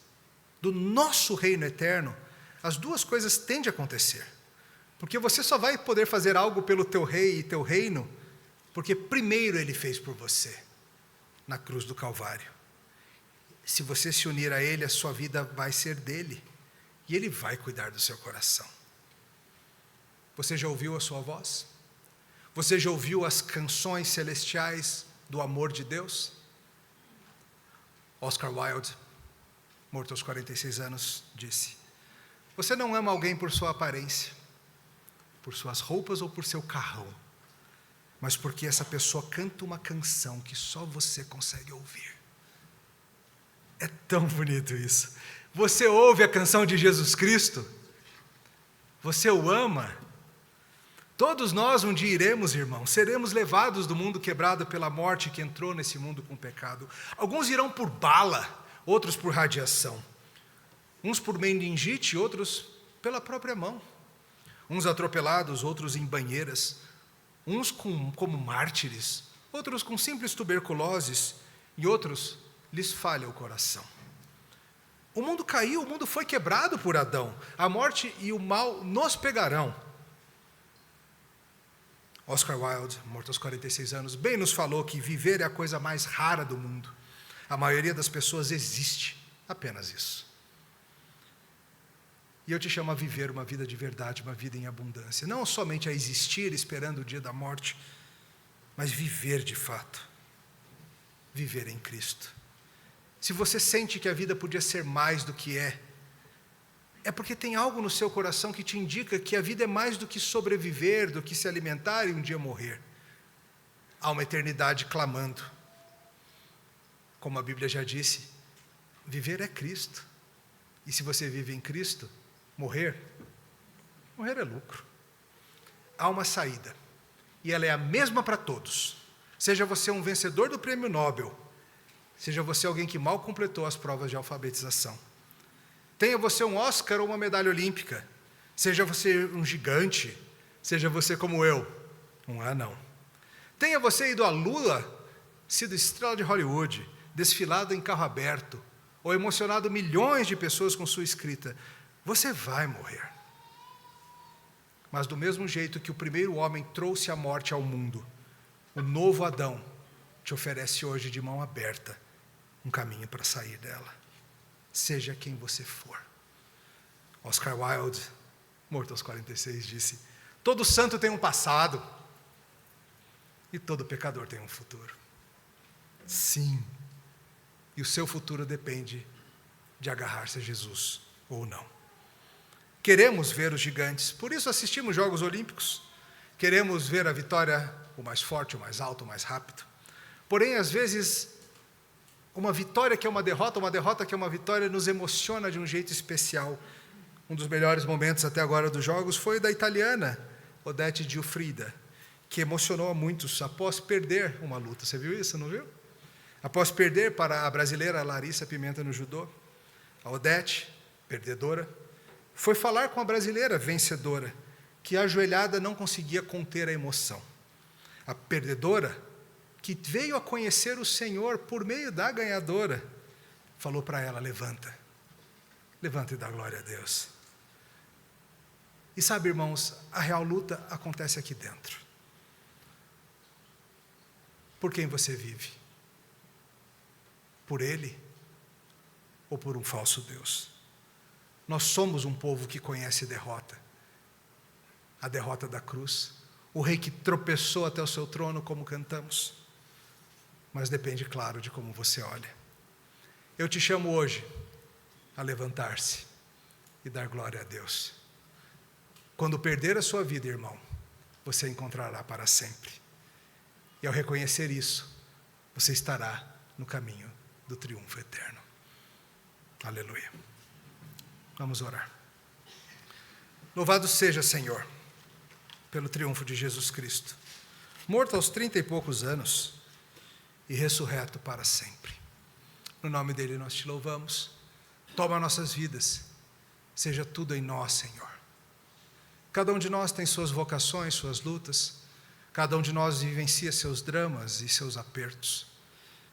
do nosso reino eterno, as duas coisas tendem a acontecer. Porque você só vai poder fazer algo pelo teu rei e teu reino, porque primeiro ele fez por você, na cruz do Calvário. Se você se unir a ele, a sua vida vai ser dele, e ele vai cuidar do seu coração. Você já ouviu a sua voz? Você já ouviu as canções celestiais do amor de Deus? Oscar Wilde, morto aos 46 anos, disse: você não ama alguém por sua aparência, por suas roupas ou por seu carrão, mas porque essa pessoa canta uma canção que só você consegue ouvir. É tão bonito isso. Você ouve a canção de Jesus Cristo? Você o ama? Todos nós um dia iremos, irmãos, seremos levados do mundo quebrado pela morte que entrou nesse mundo com pecado. Alguns irão por bala, outros por radiação. Uns por meningite, outros pela própria mão. Uns atropelados, outros em banheiras. Uns como mártires, outros com simples tuberculoses, e outros lhes falha o coração. O mundo caiu, o mundo foi quebrado por Adão. A morte e o mal nos pegarão. Oscar Wilde, morto aos 46 anos, bem nos falou que viver é a coisa mais rara do mundo. A maioria das pessoas existe, apenas isso. E eu te chamo a viver uma vida de verdade, uma vida em abundância. Não somente a existir esperando o dia da morte, mas viver de fato. Viver em Cristo. Se você sente que a vida podia ser mais do que é porque tem algo no seu coração que te indica que a vida é mais do que sobreviver, do que se alimentar e um dia morrer. Há uma eternidade clamando. Como a Bíblia já disse, viver é Cristo. E se você vive em Cristo, morrer é lucro. Há uma saída, e ela é a mesma para todos. Seja você um vencedor do prêmio Nobel, seja você alguém que mal completou as provas de alfabetização. Tenha você um Oscar ou uma medalha olímpica, seja você um gigante, seja você como eu, um anão. Tenha você ido à Lua, sido estrela de Hollywood, desfilado em carro aberto, ou emocionado milhões de pessoas com sua escrita, você vai morrer. Mas do mesmo jeito que o primeiro homem trouxe a morte ao mundo, o novo Adão te oferece hoje de mão aberta um caminho para sair dela. Seja quem você for. Oscar Wilde, morto aos 46, disse: todo santo tem um passado e todo pecador tem um futuro. Sim, e o seu futuro depende de agarrar-se a Jesus ou não. Queremos ver os gigantes, por isso assistimos Jogos Olímpicos. Queremos ver a vitória, o mais forte, o mais alto, o mais rápido. Porém, às vezes, uma vitória que é uma derrota que é uma vitória, nos emociona de um jeito especial. Um dos melhores momentos até agora dos Jogos foi da italiana Odete Giuffrida, que emocionou a muitos após perder uma luta. Você viu isso, não viu? Após perder para a brasileira Larissa Pimenta no judô, a Odete, perdedora, foi falar com a brasileira vencedora, que ajoelhada não conseguia conter a emoção. A perdedora, que veio a conhecer o Senhor por meio da ganhadora, falou para ela: levanta e dá glória a Deus. E sabe, irmãos, a real luta acontece aqui dentro. Por quem você vive? Por Ele ou por um falso Deus? Nós somos um povo que conhece derrota. A derrota da cruz, o rei que tropeçou até o seu trono, como cantamos. Mas depende, claro, de como você olha. Eu te chamo hoje a levantar-se e dar glória a Deus. Quando perder a sua vida, irmão, você encontrará para sempre. E ao reconhecer isso, você estará no caminho do triunfo eterno. Aleluia. Vamos orar. Louvado seja, Senhor, pelo triunfo de Jesus Cristo, morto aos 30 e poucos anos e ressurreto para sempre. No nome dele nós te louvamos. Toma nossas vidas, seja tudo em nós, Senhor. Cada um de nós tem suas vocações, suas lutas. Cada um de nós vivencia seus dramas e seus apertos.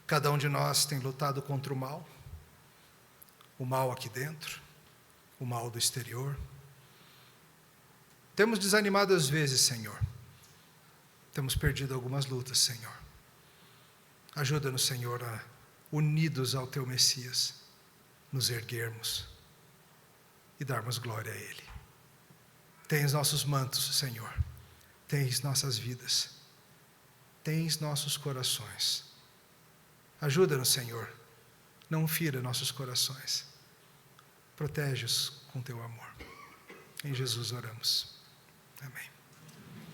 Cada um de nós tem lutado contra o mal aqui dentro, o mal do exterior. Temos desanimado às vezes, Senhor. Temos perdido algumas lutas, Senhor. Ajuda-nos, Senhor, a, unidos ao Teu Messias, nos erguermos e darmos glória a Ele. Tem os nossos mantos, Senhor. tens nossas vidas, tens nossos corações. Ajuda-nos, Senhor, não fira nossos corações, protege-os com teu amor. Em Jesus oramos. Amém.